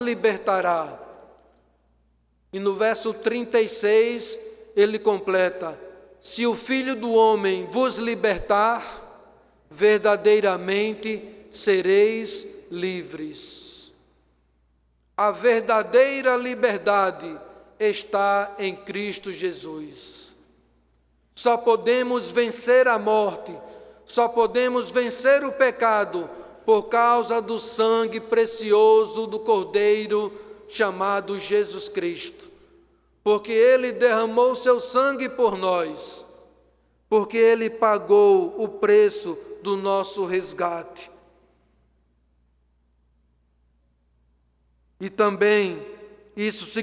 libertará. E no verso 36 ele completa: se o Filho do Homem vos libertar, verdadeiramente sereis livres. A verdadeira liberdade está em Cristo Jesus. Só podemos vencer a morte, só podemos vencer o pecado por causa do sangue precioso do Cordeiro chamado Jesus Cristo. Porque Ele derramou seu sangue por nós, porque Ele pagou o preço do nosso resgate. E também isso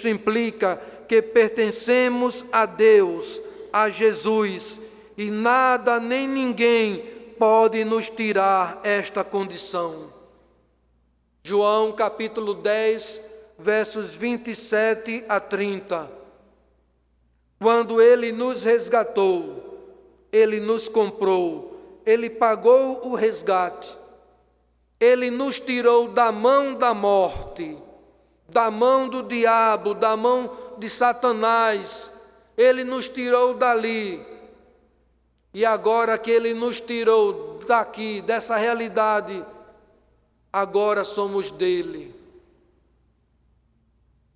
implica que pertencemos a Deus, a Jesus, e nada nem ninguém pode nos tirar esta condição. João capítulo 10, versos 27 a 30. Quando Ele nos resgatou, Ele nos comprou, Ele pagou o resgate, Ele nos tirou da mão da morte, da mão do diabo, da mão de Satanás. Ele nos tirou dali. E agora que Ele nos tirou daqui, dessa realidade, agora somos dele.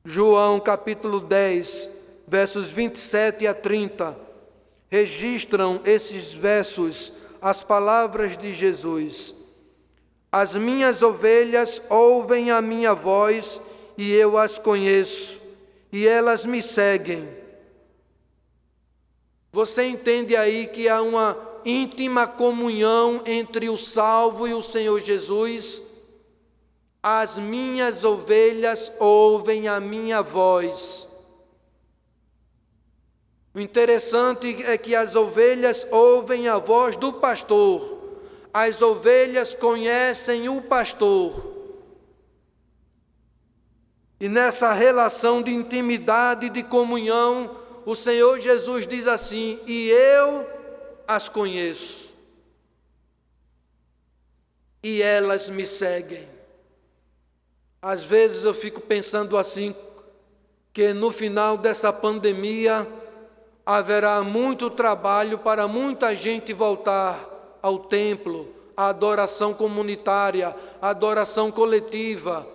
João capítulo 10, versos 27 a 30, registram esses versos, as palavras de Jesus: as minhas ovelhas ouvem a minha voz e eu as conheço, e elas me seguem. Você entende aí que há uma íntima comunhão entre o salvo e o Senhor Jesus? As minhas ovelhas ouvem a minha voz. O interessante é que as ovelhas ouvem a voz do pastor. As ovelhas conhecem o pastor. E nessa relação de intimidade, de comunhão, o Senhor Jesus diz assim: e eu as conheço, e elas me seguem. Às vezes eu fico pensando assim, que no final dessa pandemia haverá muito trabalho para muita gente voltar ao templo, à adoração comunitária, à adoração coletiva.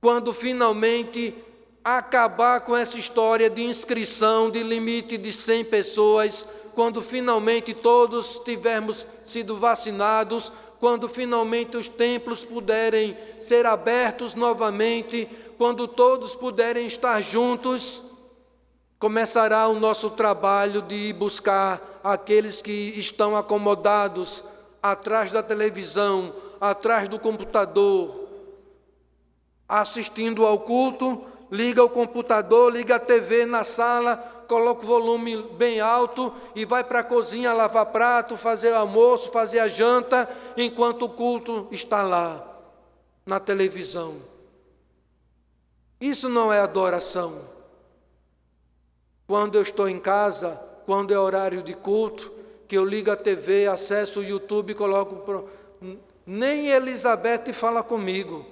Quando finalmente acabar com essa história de inscrição, de limite de 100 pessoas, quando finalmente todos tivermos sido vacinados, quando finalmente os templos puderem ser abertos novamente, quando todos puderem estar juntos, começará o nosso trabalho de ir buscar aqueles que estão acomodados atrás da televisão, atrás do computador, assistindo ao culto. Liga o computador, liga a TV na sala, coloca o volume bem alto e vai para a cozinha lavar prato, fazer almoço, fazer a janta, enquanto o culto está lá, na televisão. Isso não é adoração. Quando eu estou em casa, quando é horário de culto, que eu ligo a TV, acesso o YouTube e coloco... Nem Elizabeth fala comigo.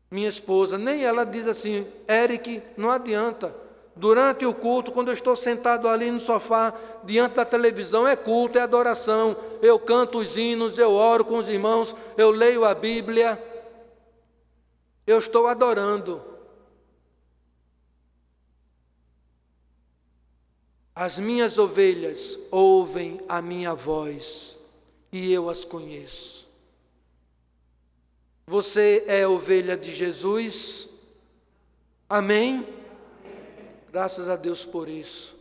Minha esposa, nem ela diz assim: Eric, não adianta. Durante o culto, quando eu estou sentado ali no sofá, diante da televisão, é culto, é adoração. Eu canto os hinos, eu oro com os irmãos, eu leio a Bíblia. Eu estou adorando. As minhas ovelhas ouvem a minha voz e eu as conheço. Você é ovelha de Jesus? Amém? Graças a Deus por isso.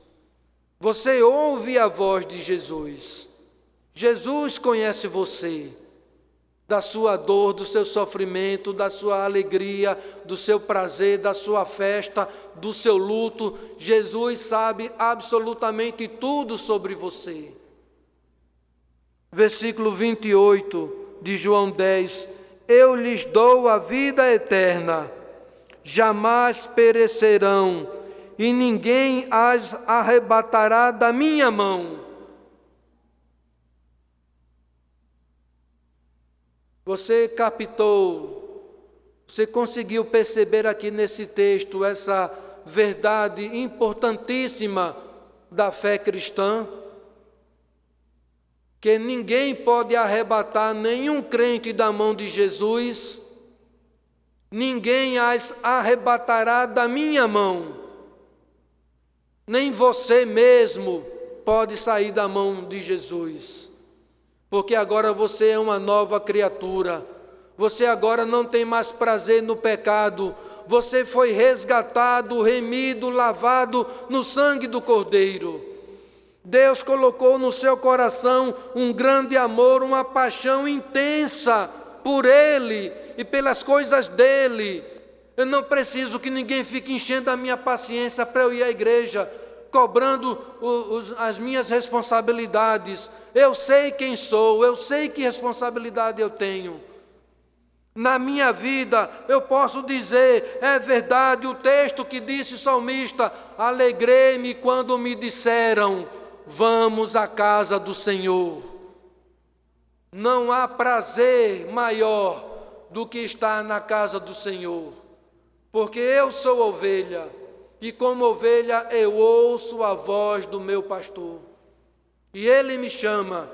Você ouve a voz de Jesus. Jesus conhece você, da sua dor, do seu sofrimento, da sua alegria, do seu prazer, da sua festa, do seu luto. Jesus sabe absolutamente tudo sobre você. Versículo 28 de João 10. Eu lhes dou a vida eterna, jamais perecerão, e ninguém as arrebatará da minha mão. Você captou Você conseguiu perceber aqui nesse texto essa verdade importantíssima da fé cristã? Que ninguém pode arrebatar nenhum crente da mão de Jesus, ninguém as arrebatará da minha mão, nem você mesmo pode sair da mão de Jesus, porque agora você é uma nova criatura, você agora não tem mais prazer no pecado, você foi resgatado, remido, lavado no sangue do Cordeiro. Deus colocou no seu coração um grande amor, uma paixão intensa por Ele e pelas coisas dEle. Eu não preciso que ninguém fique enchendo a minha paciência para eu ir à igreja, cobrando as minhas responsabilidades. Eu sei quem sou, eu sei que responsabilidade eu tenho. Na minha vida, eu posso dizer, é verdade, o texto que disse o salmista: alegrei-me quando me disseram, vamos à casa do Senhor. Não há prazer maior do que estar na casa do Senhor, porque eu sou ovelha, e como ovelha eu ouço a voz do meu pastor, e ele me chama,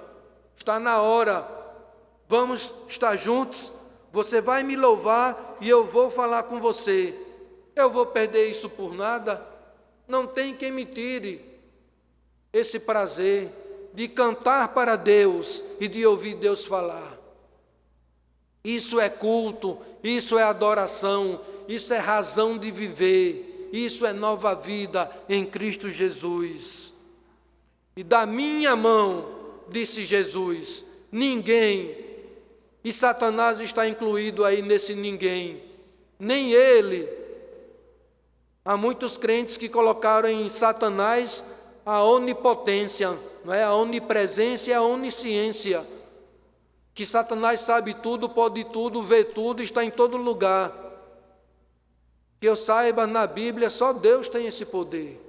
está na hora, vamos estar juntos, você vai me louvar e eu vou falar com você. Eu vou perder isso por nada? Não tem quem me tire esse prazer de cantar para Deus e de ouvir Deus falar. Isso é culto, isso é adoração, isso é razão de viver, isso é nova vida em Cristo Jesus. E da minha mão, disse Jesus, ninguém, e Satanás está incluído aí nesse ninguém, nem ele. Há muitos crentes que colocaram em Satanás a onipotência, não é? A onipresença e a onisciência, que Satanás sabe tudo, pode tudo, vê tudo, está em todo lugar. Que eu saiba, na Bíblia só Deus tem esse poder,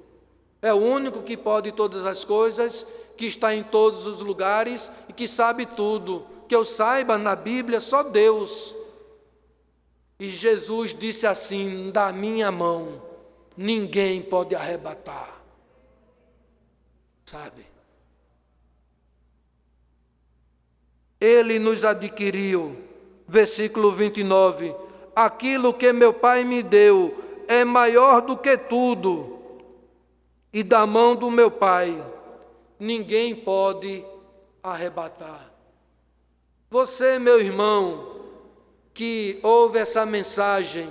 é o único que pode todas as coisas, que está em todos os lugares e que sabe tudo. Que eu saiba, na Bíblia só Deus. E Jesus disse assim, da minha mão ninguém pode arrebatar. Sabe? Ele nos adquiriu, versículo 29, aquilo que meu Pai me deu é maior do que tudo, e da mão do meu Pai ninguém pode arrebatar. Você, meu irmão, que ouve essa mensagem,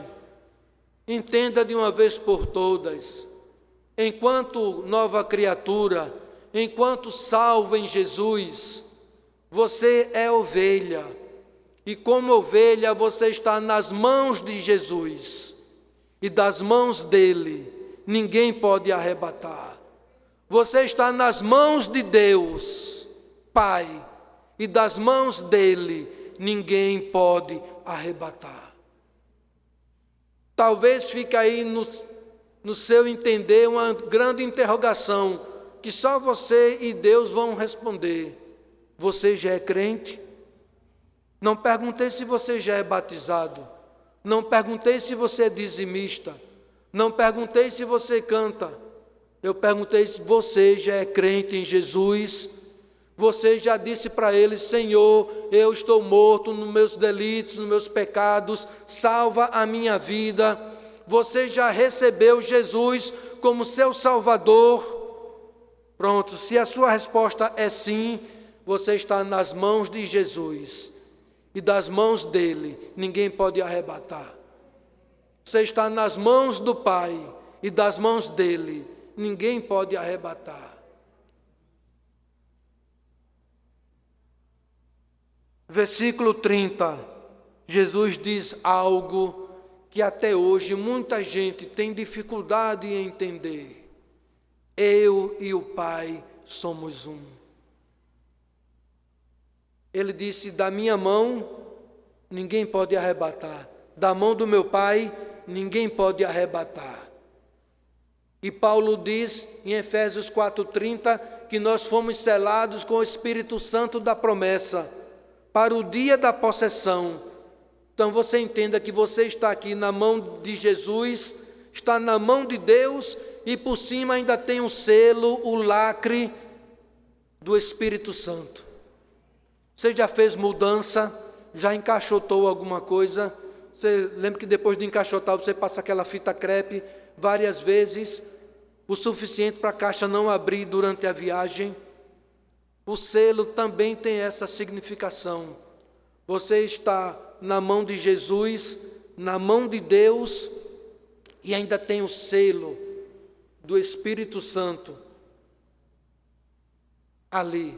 entenda de uma vez por todas, enquanto nova criatura, enquanto salvo em Jesus, você é ovelha, e como ovelha você está nas mãos de Jesus, e das mãos dele ninguém pode arrebatar. Você está nas mãos de Deus, Pai, e das mãos dele ninguém pode arrebatar. Talvez fique aí no seu entender uma grande interrogação, que só você e Deus vão responder. Você já é crente? Não perguntei se você já é batizado, não perguntei se você é dizimista, não perguntei se você canta, eu perguntei se você já é crente em Jesus. Você já disse para ele, Senhor, eu estou morto nos meus delitos, nos meus pecados, salva a minha vida. Você já recebeu Jesus como seu Salvador? Pronto, se a sua resposta é sim, você está nas mãos de Jesus. E das mãos dele, ninguém pode arrebatar. Você está nas mãos do Pai, e das mãos dele, ninguém pode arrebatar. Versículo 30, Jesus diz algo que até hoje muita gente tem dificuldade em entender. Eu e o Pai somos um. Ele disse, da minha mão ninguém pode arrebatar, da mão do meu Pai ninguém pode arrebatar. E Paulo diz em Efésios 4:30 que nós fomos selados com o Espírito Santo da promessa, para o dia da possessão, Então você entenda que você está aqui na mão de Jesus, está na mão de Deus, e por cima ainda tem o selo, o lacre do Espírito Santo. Você já fez mudança? Já encaixotou alguma coisa? Você lembra que depois de encaixotar você passa aquela fita crepe várias vezes, o suficiente para a caixa não abrir durante a viagem? O selo também tem essa significação. Você está na mão de Jesus, na mão de Deus, e ainda tem o selo do Espírito Santo ali.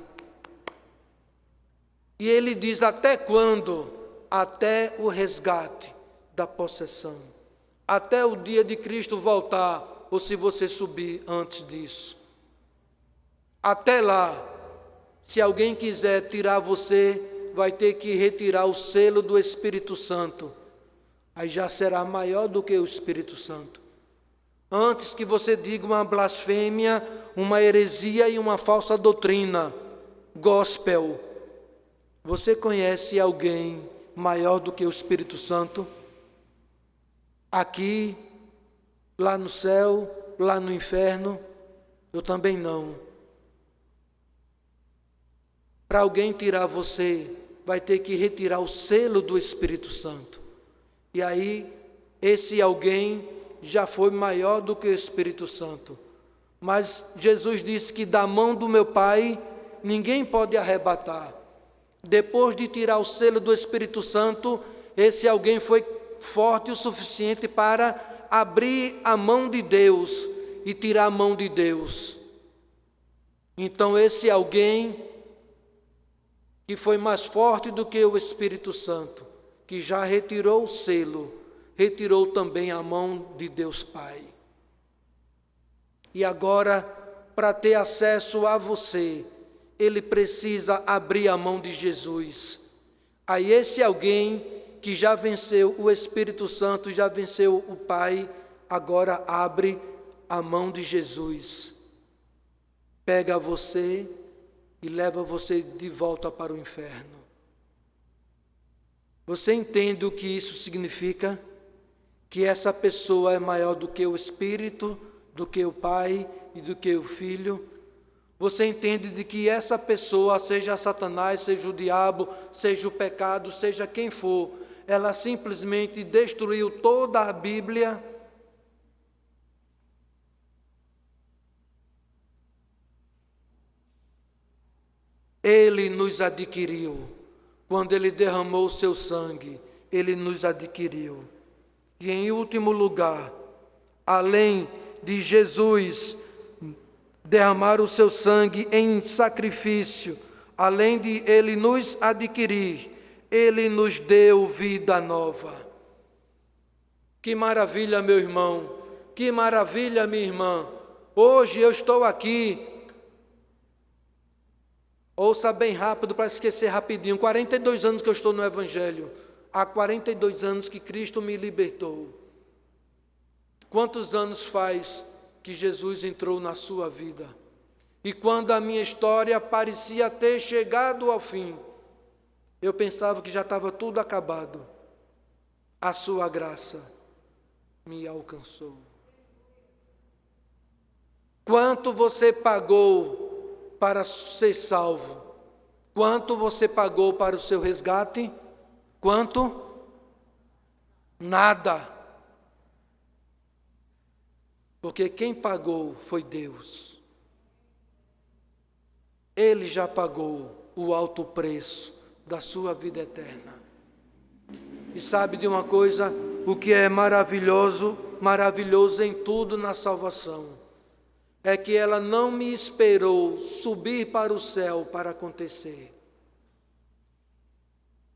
E ele diz: até quando? Até o resgate da possessão. Até o dia de Cristo voltar, ou se você subir antes disso. Até lá, se alguém quiser tirar você, vai ter que retirar o selo do Espírito Santo. Aí já será maior do que o Espírito Santo. Antes que você diga uma blasfêmia, uma heresia e uma falsa doutrina, gospel, você conhece alguém maior do que o Espírito Santo? Aqui, lá no céu, lá no inferno? Eu também não. Para alguém tirar você, vai ter que retirar o selo do Espírito Santo. E aí, esse alguém já foi maior do que o Espírito Santo. Mas Jesus disse que da mão do meu Pai, ninguém pode arrebatar. Depois de tirar o selo do Espírito Santo, esse alguém foi forte o suficiente para abrir a mão de Deus e tirar a mão de Deus. Então esse alguém que foi mais forte do que o Espírito Santo, que já retirou o selo, retirou também a mão de Deus Pai. E agora, para ter acesso a você, ele precisa abrir a mão de Jesus. Aí esse alguém que já venceu o Espírito Santo, já venceu o Pai, agora abre a mão de Jesus. Pega você e leva você de volta para o inferno. Você entende o que isso significa? Que essa pessoa é maior do que o Espírito, do que o Pai e do que o Filho? Você entende de que essa pessoa, seja Satanás, seja o diabo, seja o pecado, seja quem for, ela simplesmente destruiu toda a Bíblia? Ele nos adquiriu. Quando Ele derramou o seu sangue, Ele nos adquiriu. E em último lugar, além de Jesus derramar o seu sangue em sacrifício, além de Ele nos adquirir, Ele nos deu vida nova. Que maravilha, meu irmão, que maravilha, minha irmã. Hoje eu estou aqui, ouça bem rápido para esquecer rapidinho, 42 anos que eu estou no Evangelho, há 42 anos que Cristo me libertou. Quantos anos faz que Jesus entrou na sua vida? E quando a minha história parecia ter chegado ao fim, eu pensava que já estava tudo acabado, a sua graça me alcançou. Quanto você pagou para ser salvo? Quanto você pagou para o seu resgate? Quanto? Nada. Porque quem pagou foi Deus. Ele já pagou o alto preço da sua vida eterna. E sabe de uma coisa? O que é maravilhoso em tudo na salvação, é que ela não me esperou subir para o céu para acontecer.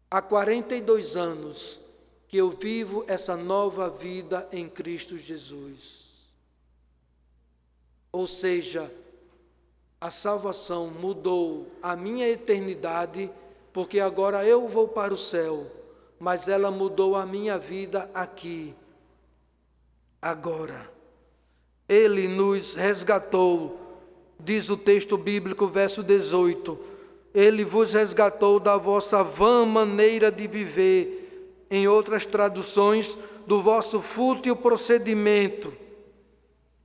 Há 42 anos que eu vivo essa nova vida em Cristo Jesus. Ou seja, a salvação mudou a minha eternidade, porque agora eu vou para o céu, mas ela mudou a minha vida aqui, agora. Ele nos resgatou, diz o texto bíblico, verso 18, Ele vos resgatou da vossa vã maneira de viver, em outras traduções, do vosso fútil procedimento.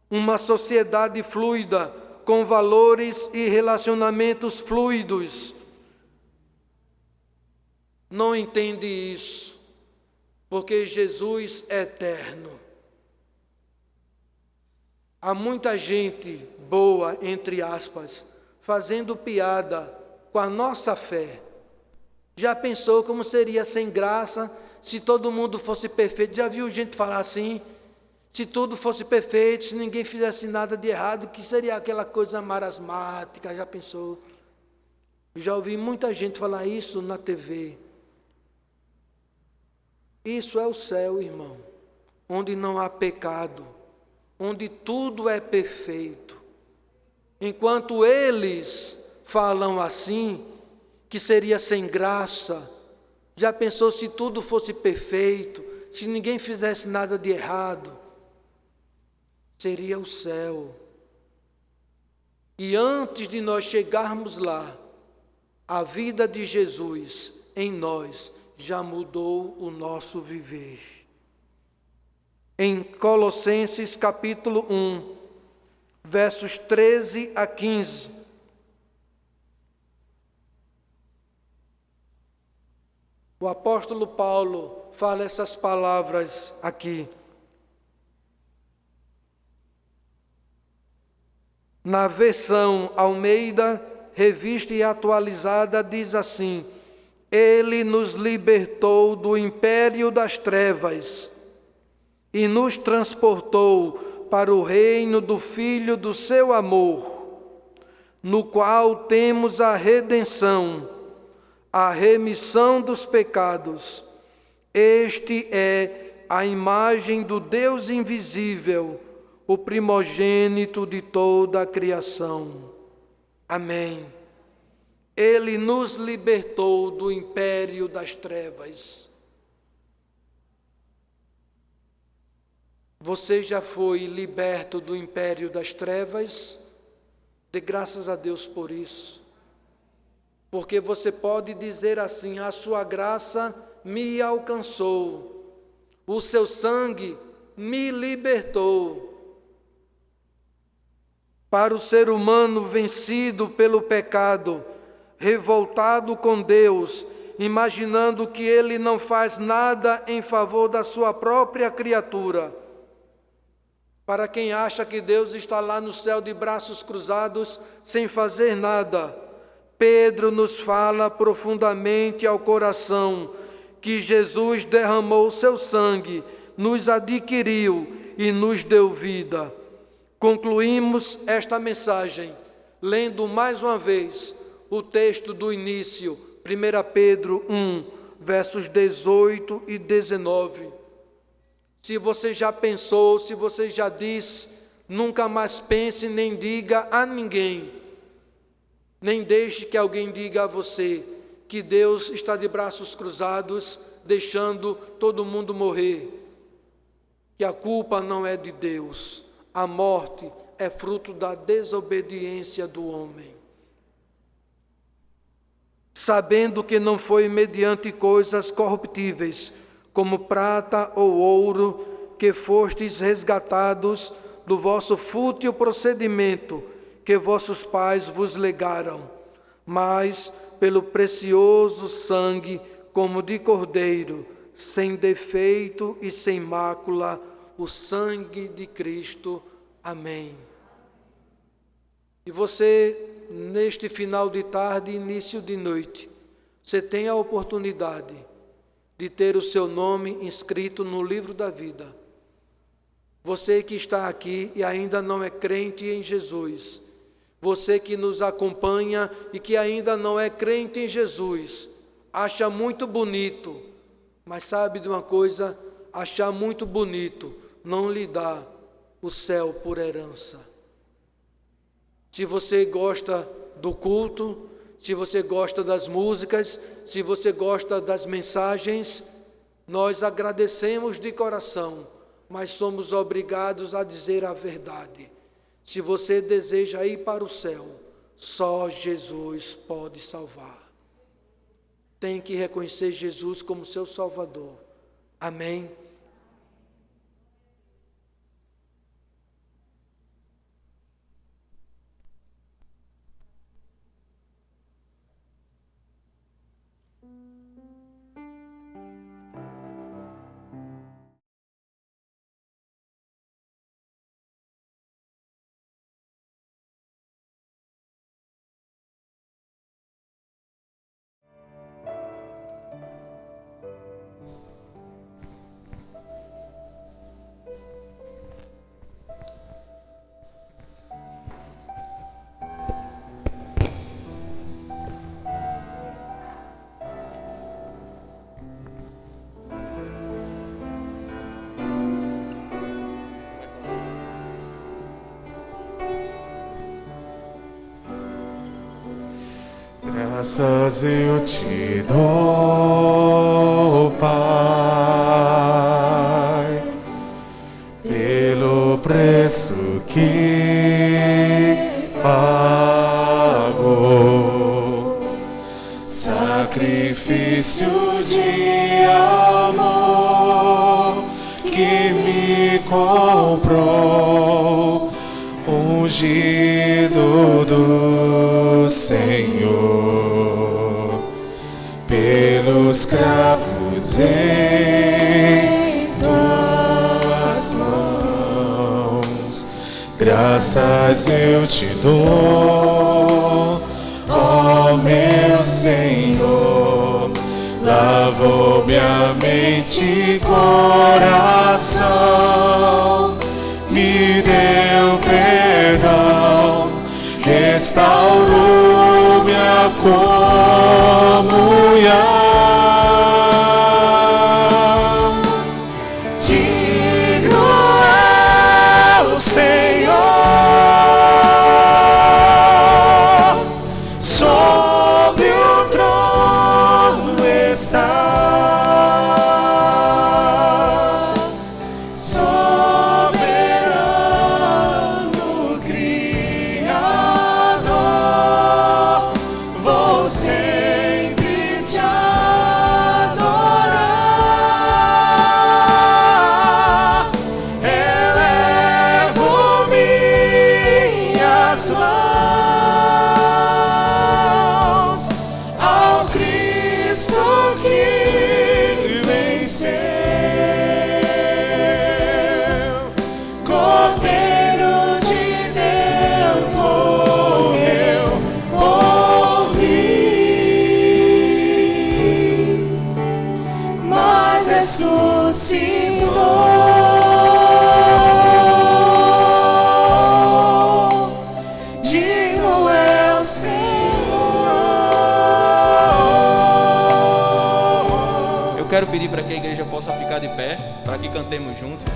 Uma sociedade fluida, com valores e relacionamentos fluidos. Não entende isso, porque Jesus é eterno. Há muita gente boa, entre aspas, fazendo piada com a nossa fé. Já pensou como seria sem graça se todo mundo fosse perfeito? Já viu gente falar assim? Se tudo fosse perfeito, se ninguém fizesse nada de errado, que seria aquela coisa marasmática? Já pensou? Já ouvi muita gente falar isso na TV. Isso é o céu, irmão, onde não há pecado, onde tudo é perfeito. Enquanto eles falam assim, que seria sem graça, já pensou se tudo fosse perfeito, se ninguém fizesse nada de errado? Seria o céu. E antes de nós chegarmos lá, a vida de Jesus em nós já mudou o nosso viver. Em Colossenses capítulo 1, versos 13 a 15. O apóstolo Paulo fala essas palavras aqui. Na versão Almeida, revista e atualizada, diz assim: Ele nos libertou do império das trevas e nos transportou para o reino do Filho do seu amor, no qual temos a redenção, a remissão dos pecados. Este é a imagem do Deus invisível, o primogênito de toda a criação. Amém. Ele nos libertou do império das trevas. Você já foi liberto do império das trevas? Dê graças a Deus por isso. Porque você pode dizer assim: a sua graça me alcançou, o seu sangue me libertou. Para o ser humano vencido pelo pecado, revoltado com Deus, imaginando que ele não faz nada em favor da sua própria criatura. Para quem acha que Deus está lá no céu de braços cruzados, sem fazer nada, Pedro nos fala profundamente ao coração que Jesus derramou seu sangue, nos adquiriu e nos deu vida. Concluímos esta mensagem lendo mais uma vez o texto do início, 1 Pedro 1, versos 18 e 19. Se você já pensou, se você já disse, nunca mais pense nem diga a ninguém, nem deixe que alguém diga a você que Deus está de braços cruzados, deixando todo mundo morrer, que a culpa não é de Deus. A morte é fruto da desobediência do homem. Sabendo que não foi mediante coisas corruptíveis, como prata ou ouro, que fostes resgatados do vosso fútil procedimento que vossos pais vos legaram, mas pelo precioso sangue, como de cordeiro, sem defeito e sem mácula, o sangue de Cristo. Amém. E você, neste final de tarde, início de noite, você tem a oportunidade de ter o seu nome inscrito no livro da vida. Você que está aqui e ainda não é crente em Jesus, você que nos acompanha e que ainda não é crente em Jesus, acha muito bonito, mas sabe de uma coisa? Achar muito bonito não lhe dá o céu por herança. Se você gosta do culto, se você gosta das músicas, se você gosta das mensagens, nós agradecemos de coração, mas somos obrigados a dizer a verdade. Se você deseja ir para o céu, só Jesus pode salvar. Tem que reconhecer Jesus como seu Salvador. Amém. Graças eu te dou, Pai, pelo preço que pagou, sacrifício de amor que me comprou, ungido do Senhor, pelos cravos em tuas mãos. Graças eu te dou, ó meu Senhor, lavou minha mente e coração, me deu perdão, restaurou minha comunhão. Digno é o Senhor, sobre o trono está. Digno é o Senhor. Eu quero pedir para que a igreja possa ficar de pé, para que cantemos juntos.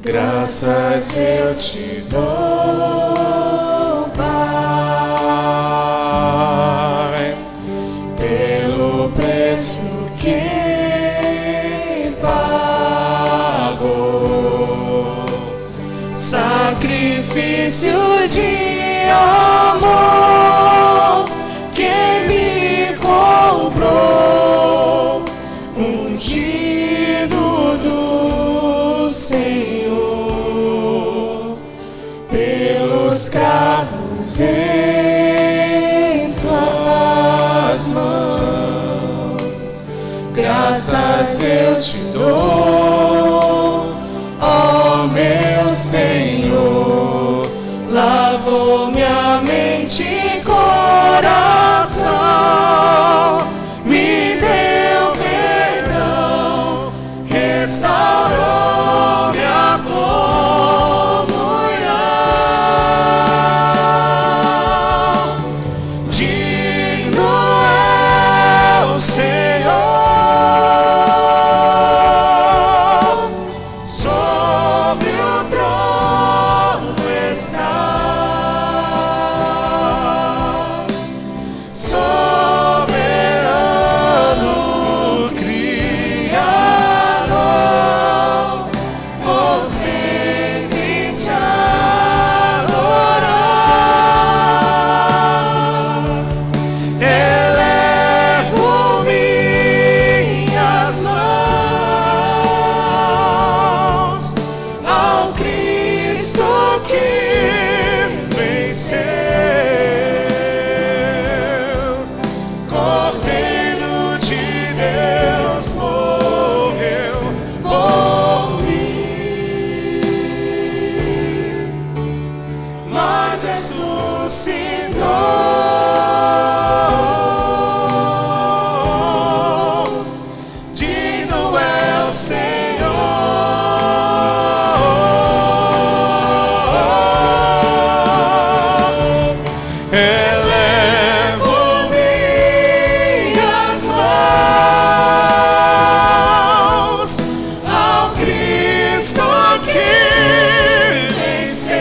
Graças eu te dou, Pai, pelo preço que pagou, sacrifício de amor que me comprou, ungido do Senhor, pelos cravos em suas mãos. Graças eu te dou, ó meu Senhor, lavou minha mente e coração, me deu perdão, restaurou minha comunhão. Digno é o Senhor, digno é o Senhor. Elevo minhas mãos ao Cristo que venceu,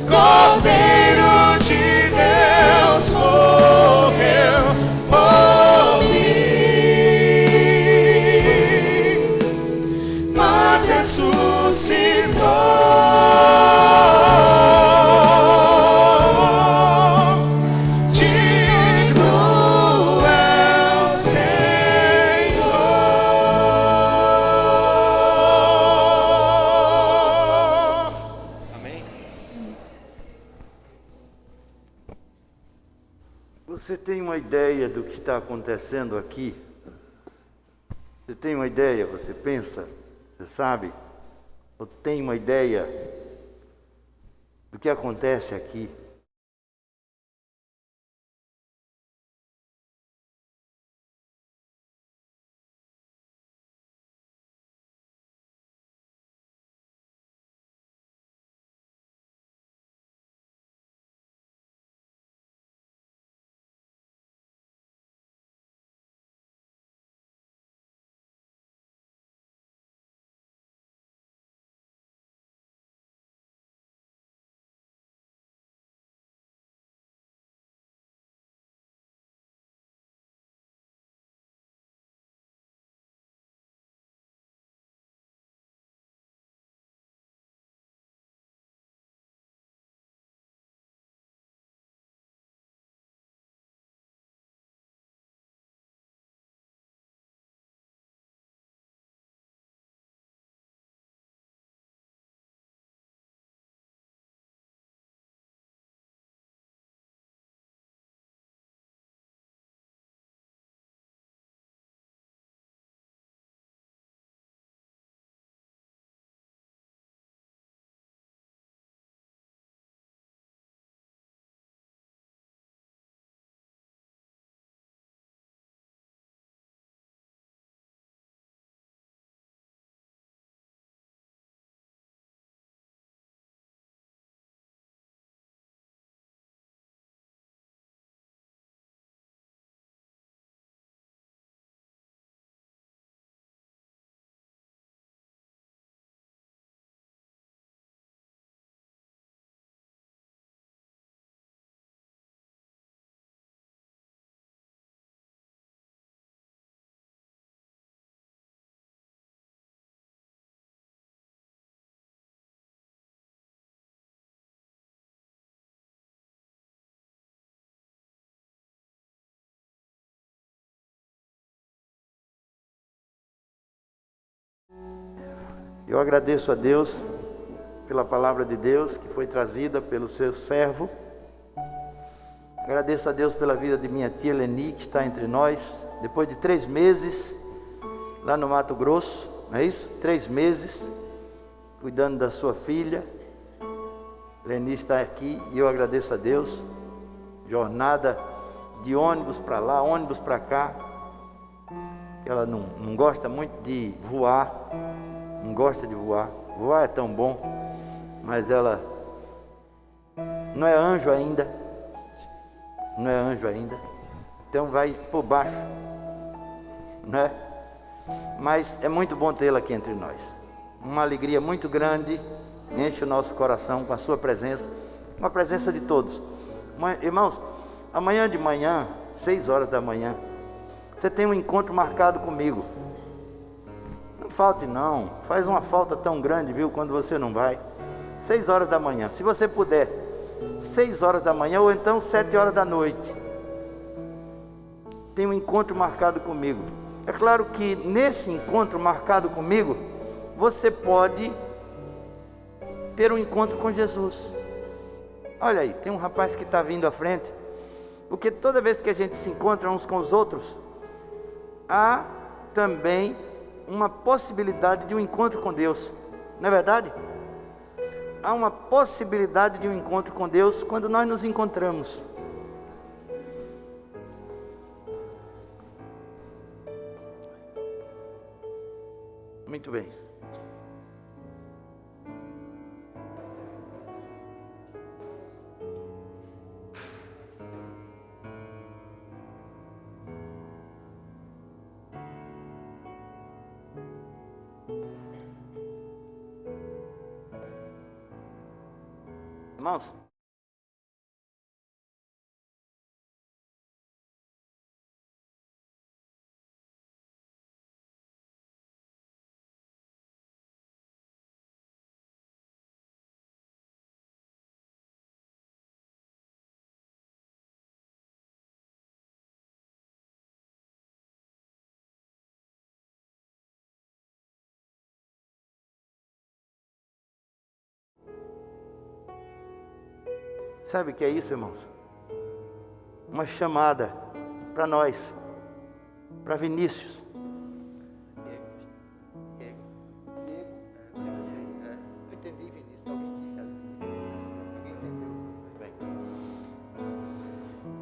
Cordeiro de Deus morreu por mim, mas ressuscitou. Você tem uma ideia do que está acontecendo aqui? Você tem uma ideia? Você pensa? Você sabe? Ou tem uma ideia do que acontece aqui? Eu agradeço a Deus pela palavra de Deus que foi trazida pelo seu servo. Agradeço a Deus pela vida de minha tia Leni, que está entre nós, depois de 3 meses, lá no Mato Grosso, não é isso? 3 meses, cuidando da sua filha. Leni está aqui e eu agradeço a Deus. Jornada de ônibus para lá, ônibus para cá. Ela não gosta muito de voar, não gosta de voar. Voar é tão bom, mas ela não é anjo ainda. Não é anjo ainda. Então vai por baixo, né? Mas é muito bom tê-la aqui entre nós. Uma alegria muito grande, enche o nosso coração com a sua presença, com a presença de todos. Irmãos, amanhã de manhã, 6 horas da manhã, você tem um encontro marcado comigo. Não falte não, faz uma falta tão grande, viu, quando você não vai. 6 horas da manhã, se você puder, 6 horas da manhã ou então 7 horas da noite. Tem um encontro marcado comigo. É claro que nesse encontro marcado comigo, você pode ter um encontro com Jesus. Olha aí, tem um rapaz que está vindo à frente, porque toda vez que a gente se encontra uns com os outros, há também uma possibilidade de um encontro com Deus, não é verdade? há uma possibilidade de um encontro com Deus quando nós nos encontramos. Muito bem. Irmãos, sabe o que é isso, irmãos? Uma chamada para nós, para Vinícius. Eu entendi, Vinícius. Alguém entendeu? Bem.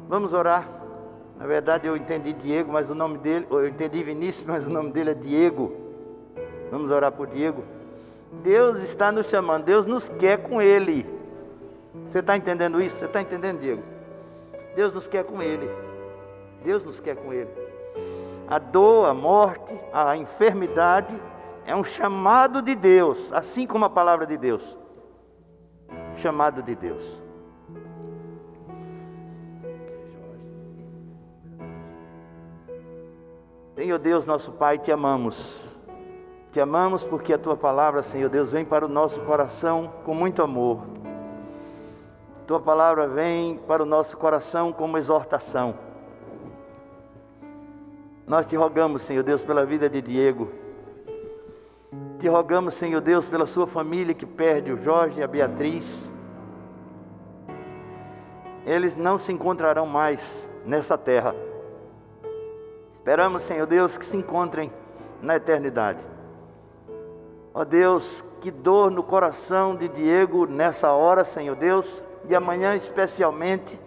Vamos orar. Na verdade, eu entendi Diego, mas o nome dele, eu entendi Vinícius, mas o nome dele é Diego. Vamos orar por Diego. Deus está nos chamando, Deus nos quer com Ele. Você está entendendo isso? Você está entendendo, Diego? Deus nos quer com Ele. Deus nos quer com Ele. A dor, a morte, a enfermidade é um chamado de Deus, assim como a palavra de Deus. Chamado de Deus. Senhor Deus, nosso Pai, te amamos. Te amamos porque a Tua palavra, Senhor Deus, vem para o nosso coração com muito amor. Tua palavra vem para o nosso coração como exortação. Nós te rogamos, Senhor Deus, pela vida de Diego. Te rogamos, Senhor Deus, pela sua família que perde o Jorge e a Beatriz. Eles não se encontrarão mais nessa terra. Esperamos, Senhor Deus, que se encontrem na eternidade. Ó Deus, que dor no coração de Diego nessa hora, Senhor Deus, e amanhã especialmente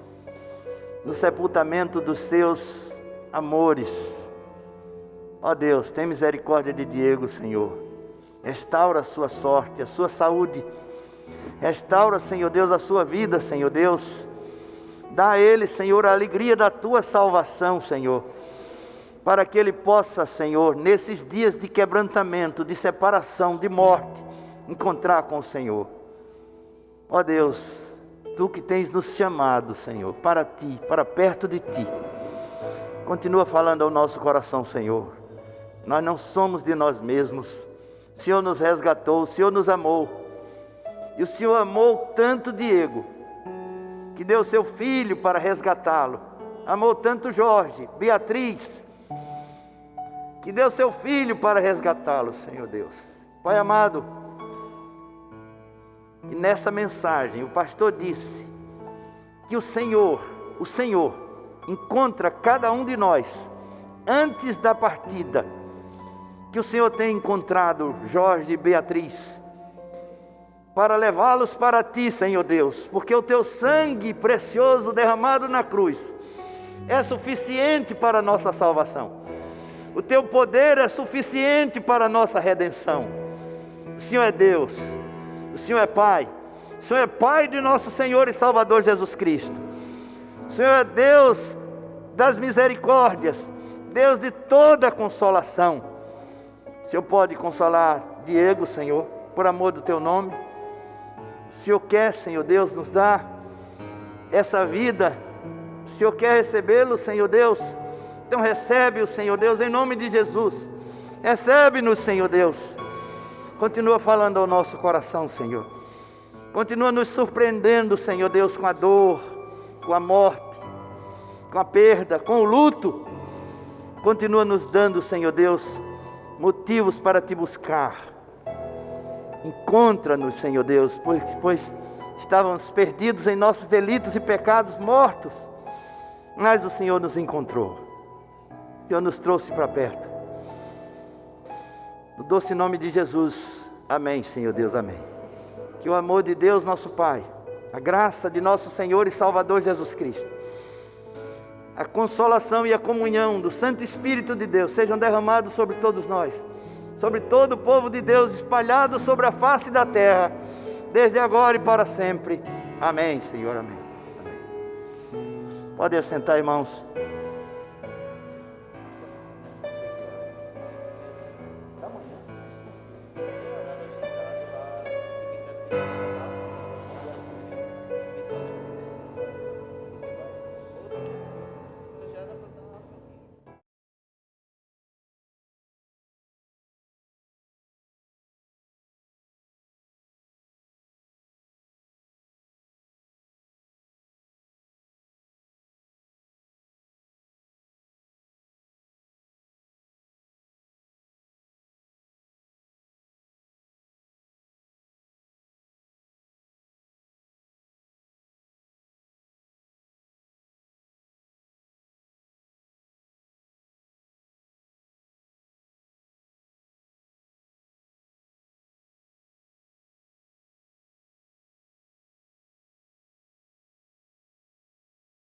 no sepultamento dos seus amores. Ó Deus, tem misericórdia de Diego, Senhor. Restaura a sua sorte, a sua saúde. Restaura, Senhor Deus, a sua vida, Senhor Deus. Dá a ele, Senhor, a alegria da tua salvação, Senhor. Para que ele possa, Senhor, nesses dias de quebrantamento, de separação, de morte, encontrar com o Senhor. Ó Deus, Tu que tens nos chamado, Senhor, para Ti, para perto de Ti. Continua falando ao nosso coração, Senhor. Nós não somos de nós mesmos. O Senhor nos resgatou, o Senhor nos amou. E o Senhor amou tanto Diego, que deu seu filho para resgatá-lo. Amou tanto Jorge, Beatriz, que deu seu filho para resgatá-lo, Senhor Deus. Pai amado, e nessa mensagem o pastor disse que o Senhor encontra cada um de nós antes da partida. Que o Senhor tem encontrado Jorge e Beatriz para levá-los para Ti, Senhor Deus, porque o Teu sangue precioso derramado na cruz é suficiente para a nossa salvação. O Teu poder é suficiente para a nossa redenção. O Senhor é Deus. O Senhor é Pai. O Senhor é Pai de nosso Senhor e Salvador Jesus Cristo. O Senhor é Deus das misericórdias, Deus de toda consolação. O Senhor pode consolar Diego, Senhor, por amor do Teu nome. O Senhor quer, Senhor Deus, nos dar essa vida. O Senhor quer recebê-lo, Senhor Deus. Então recebe-o, Senhor Deus, em nome de Jesus. Recebe-nos, Senhor Deus. Continua falando ao nosso coração, Senhor. Continua nos surpreendendo, Senhor Deus, com a dor, com a morte, com a perda, com o luto. Continua nos dando, Senhor Deus, motivos para Te buscar. Encontra-nos, Senhor Deus, pois estávamos perdidos em nossos delitos e pecados, mortos. Mas o Senhor nos encontrou. O Senhor nos trouxe para perto. No doce nome de Jesus. Amém, Senhor Deus, amém. Que o amor de Deus, nosso Pai, a graça de nosso Senhor e Salvador Jesus Cristo, a consolação e a comunhão do Santo Espírito de Deus sejam derramados sobre todos nós, sobre todo o povo de Deus espalhado sobre a face da terra, desde agora e para sempre. Amém, Senhor, amém. Amém. Pode assentar, irmãos.